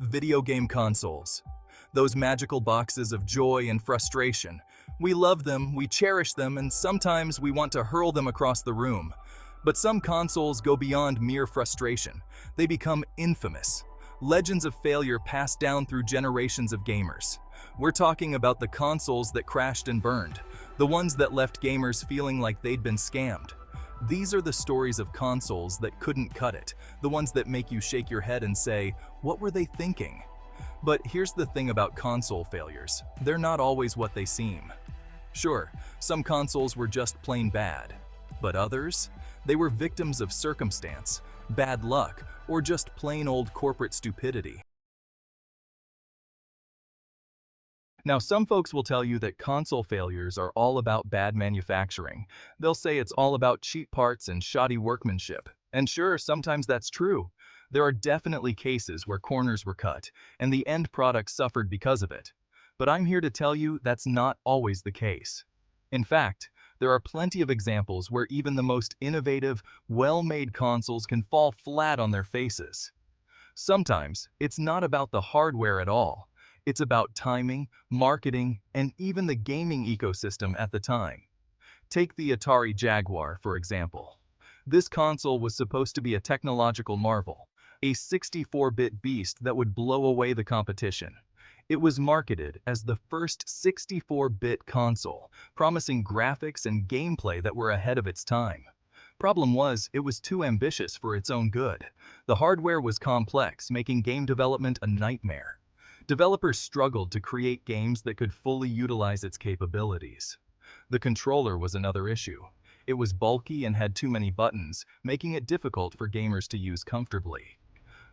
Video game consoles. Those magical boxes of joy and frustration. We love them, we cherish them, and sometimes we want to hurl them across the room. But some consoles go beyond mere frustration. They become infamous. Legends of failure passed down through generations of gamers. We're talking about the consoles that crashed and burned, the ones that left gamers feeling like they'd been scammed. These are the stories of consoles that couldn't cut it, the ones that make you shake your head and say, what were they thinking? But here's the thing about console failures. They're not always what they seem. Sure, some consoles were just plain bad. But others? They were victims of circumstance, bad luck, or just plain old corporate stupidity. Now, some folks will tell you that console failures are all about bad manufacturing. They'll say it's all about cheap parts and shoddy workmanship. And sure, sometimes that's true. There are definitely cases where corners were cut, and the end product suffered because of it. But I'm here to tell you that's not always the case. In fact, there are plenty of examples where even the most innovative, well-made consoles can fall flat on their faces. Sometimes, it's not about the hardware at all. It's about timing, marketing, and even the gaming ecosystem at the time. Take the Atari Jaguar, for example. This console was supposed to be a technological marvel, a 64-bit beast that would blow away the competition. It was marketed as the first 64-bit console, promising graphics and gameplay that were ahead of its time. Problem was, it was too ambitious for its own good. The hardware was complex, making game development a nightmare. Developers struggled to create games that could fully utilize its capabilities. The controller was another issue. It was bulky and had too many buttons, making it difficult for gamers to use comfortably.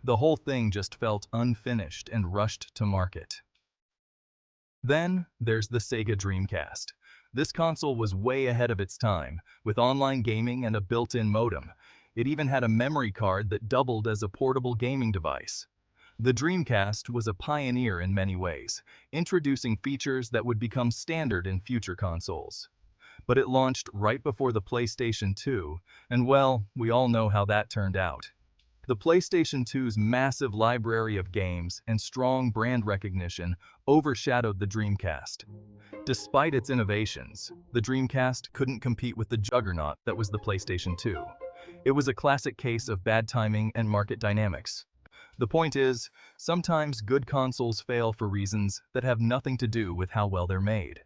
The whole thing just felt unfinished and rushed to market. Then, there's the Sega Dreamcast. This console was way ahead of its time, with online gaming and a built-in modem. It even had a memory card that doubled as a portable gaming device. The Dreamcast was a pioneer in many ways, introducing features that would become standard in future consoles. But it launched right before the PlayStation 2, and well, we all know how that turned out. The PlayStation 2's massive library of games and strong brand recognition overshadowed the Dreamcast. Despite its innovations, the Dreamcast couldn't compete with the juggernaut that was the PlayStation 2. It was a classic case of bad timing and market dynamics. The point is, sometimes good consoles fail for reasons that have nothing to do with how well they're made.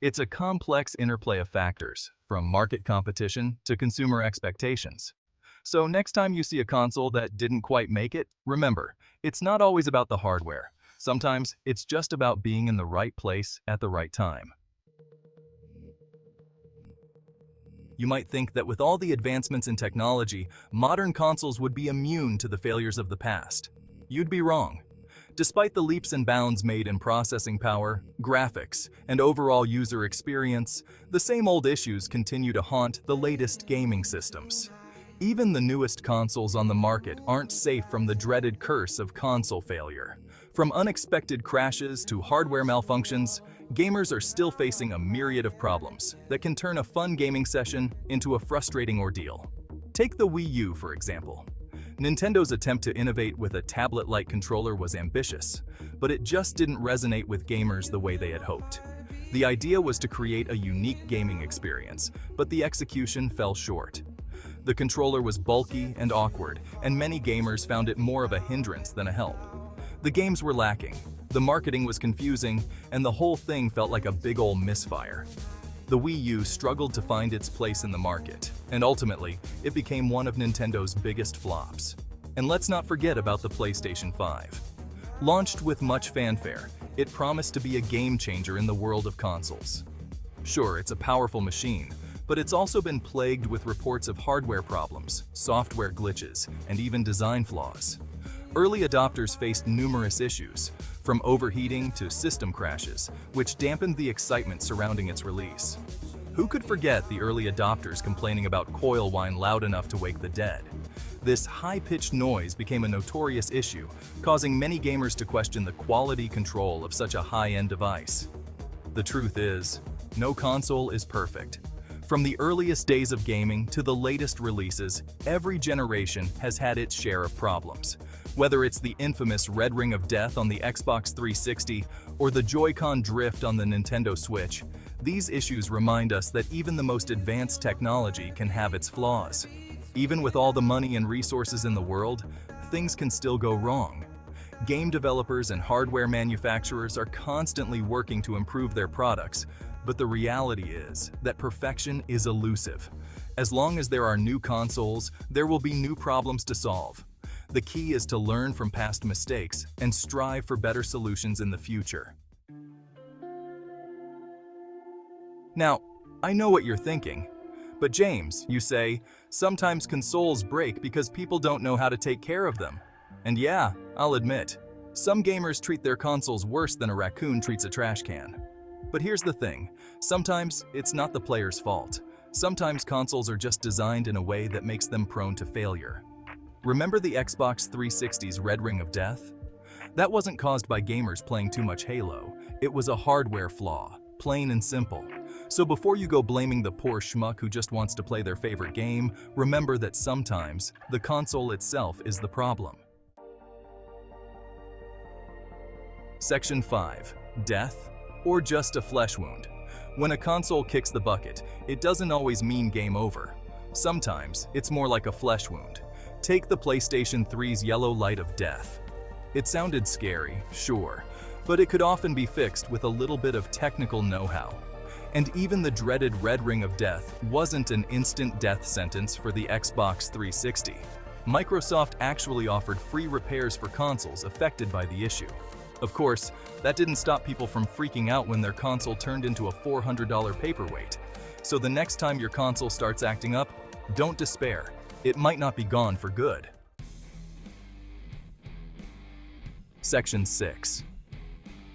It's a complex interplay of factors, from market competition to consumer expectations. So next time you see a console that didn't quite make it, remember, it's not always about the hardware. Sometimes it's just about being in the right place at the right time. You might think that with all the advancements in technology, modern consoles would be immune to the failures of the past. You'd be wrong. Despite the leaps and bounds made in processing power, graphics, and overall user experience, the same old issues continue to haunt the latest gaming systems. Even the newest consoles on the market aren't safe from the dreaded curse of console failure. From unexpected crashes to hardware malfunctions, gamers are still facing a myriad of problems that can turn a fun gaming session into a frustrating ordeal. Take the Wii U, for example. Nintendo's attempt to innovate with a tablet-like controller was ambitious, but it just didn't resonate with gamers the way they had hoped. The idea was to create a unique gaming experience, but the execution fell short. The controller was bulky and awkward, and many gamers found it more of a hindrance than a help. The games were lacking, the marketing was confusing, and the whole thing felt like a big ol' misfire. The Wii U struggled to find its place in the market, and ultimately, it became one of Nintendo's biggest flops. And let's not forget about the PlayStation 5. Launched with much fanfare, it promised to be a game changer in the world of consoles. Sure, it's a powerful machine, but it's also been plagued with reports of hardware problems, software glitches, and even design flaws. Early adopters faced numerous issues, from overheating to system crashes, which dampened the excitement surrounding its release. Who could forget the early adopters complaining about coil whine loud enough to wake the dead? This high-pitched noise became a notorious issue, causing many gamers to question the quality control of such a high-end device. The truth is, no console is perfect. From the earliest days of gaming to the latest releases, every generation has had its share of problems. Whether it's the infamous red ring of death on the Xbox 360 or the Joy-Con drift on the Nintendo Switch, these issues remind us that even the most advanced technology can have its flaws. Even with all the money and resources in the world, things can still go wrong. Game developers and hardware manufacturers are constantly working to improve their products, but the reality is that perfection is elusive. As long as there are new consoles, there will be new problems to solve. The key is to learn from past mistakes and strive for better solutions in the future. Now, I know what you're thinking. But James, you say, sometimes consoles break because people don't know how to take care of them. And yeah, I'll admit, some gamers treat their consoles worse than a raccoon treats a trash can. But here's the thing, sometimes it's not the player's fault. Sometimes consoles are just designed in a way that makes them prone to failure. Remember the Xbox 360's red ring of death? That wasn't caused by gamers playing too much Halo. It was a hardware flaw, plain and simple. So before you go blaming the poor schmuck who just wants to play their favorite game, remember that sometimes the console itself is the problem. Section 5. Death or just a flesh wound. When a console kicks the bucket, it doesn't always mean game over. Sometimes it's more like a flesh wound. Take the PlayStation 3's yellow light of death. It sounded scary, sure, but it could often be fixed with a little bit of technical know-how. And even the dreaded red ring of death wasn't an instant death sentence for the Xbox 360. Microsoft actually offered free repairs for consoles affected by the issue. Of course, that didn't stop people from freaking out when their console turned into a $400 paperweight. So the next time your console starts acting up, don't despair. It might not be gone for good. Section 6.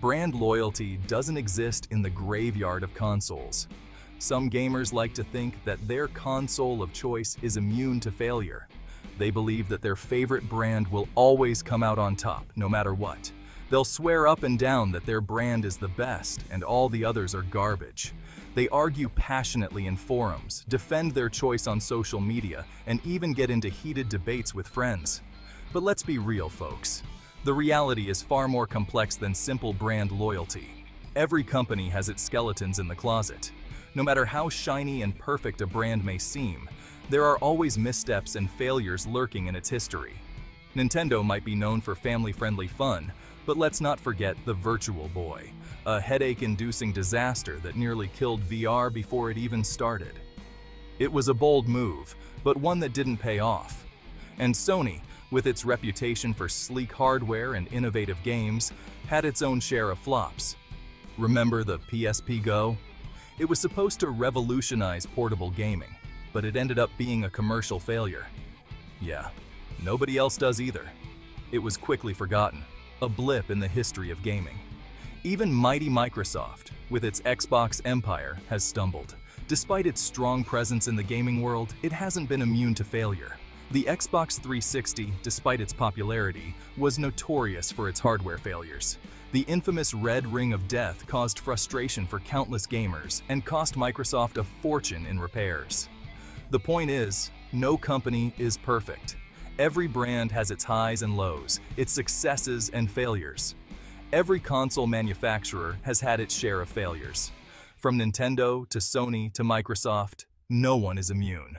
Brand loyalty doesn't exist in the graveyard of consoles. Some gamers like to think that their console of choice is immune to failure. They believe that their favorite brand will always come out on top, no matter what. They'll swear up and down that their brand is the best and all the others are garbage. They argue passionately in forums, defend their choice on social media, and even get into heated debates with friends. But let's be real, folks. The reality is far more complex than simple brand loyalty. Every company has its skeletons in the closet. No matter how shiny and perfect a brand may seem, there are always missteps and failures lurking in its history. Nintendo might be known for family-friendly fun, but let's not forget the Virtual Boy, a headache-inducing disaster that nearly killed VR before it even started. It was a bold move, but one that didn't pay off. And Sony, with its reputation for sleek hardware and innovative games, had its own share of flops. Remember the PSP Go? It was supposed to revolutionize portable gaming, but it ended up being a commercial failure. Yeah, nobody else does either. It was quickly forgotten, a blip in the history of gaming. Even mighty Microsoft, with its Xbox empire, has stumbled. Despite its strong presence in the gaming world, it hasn't been immune to failure. The Xbox 360, despite its popularity, was notorious for its hardware failures. The infamous red ring of death caused frustration for countless gamers and cost Microsoft a fortune in repairs. The point is, no company is perfect. Every brand has its highs and lows, its successes and failures. Every console manufacturer has had its share of failures. From Nintendo to Sony to Microsoft, no one is immune.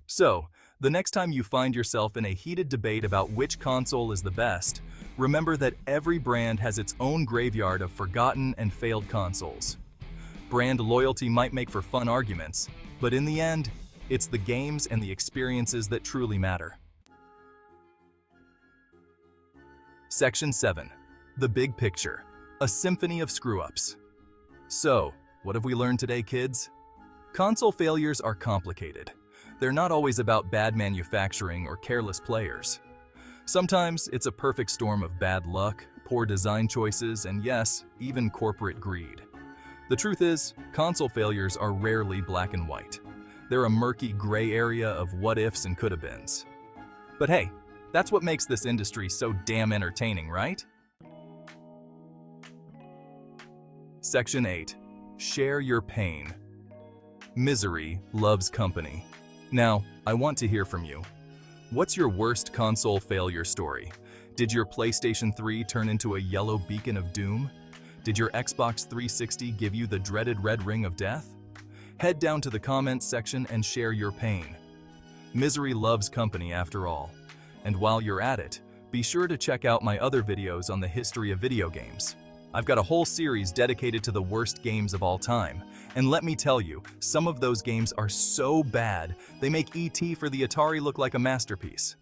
So, the next time you find yourself in a heated debate about which console is the best, remember that every brand has its own graveyard of forgotten and failed consoles. Brand loyalty might make for fun arguments, but in the end, it's the games and the experiences that truly matter. Section 7. The Big Picture. A Symphony of Screw-Ups. So, what have we learned today, kids? Console failures are complicated. They're not always about bad manufacturing or careless players. Sometimes it's a perfect storm of bad luck, poor design choices, and yes, even corporate greed. The truth is, console failures are rarely black and white. They're a murky gray area of what-ifs and could-have-beens. But hey, that's what makes this industry so damn entertaining, right? Section 8. Share your pain. Misery loves company. Now, I want to hear from you. What's your worst console failure story? Did your PlayStation 3 turn into a yellow beacon of doom? Did your Xbox 360 give you the dreaded red ring of death? Head down to the comments section and share your pain. Misery loves company after all. And while you're at it, be sure to check out my other videos on the history of video games. I've got a whole series dedicated to the worst games of all time. And let me tell you, some of those games are so bad, they make E.T. for the Atari look like a masterpiece.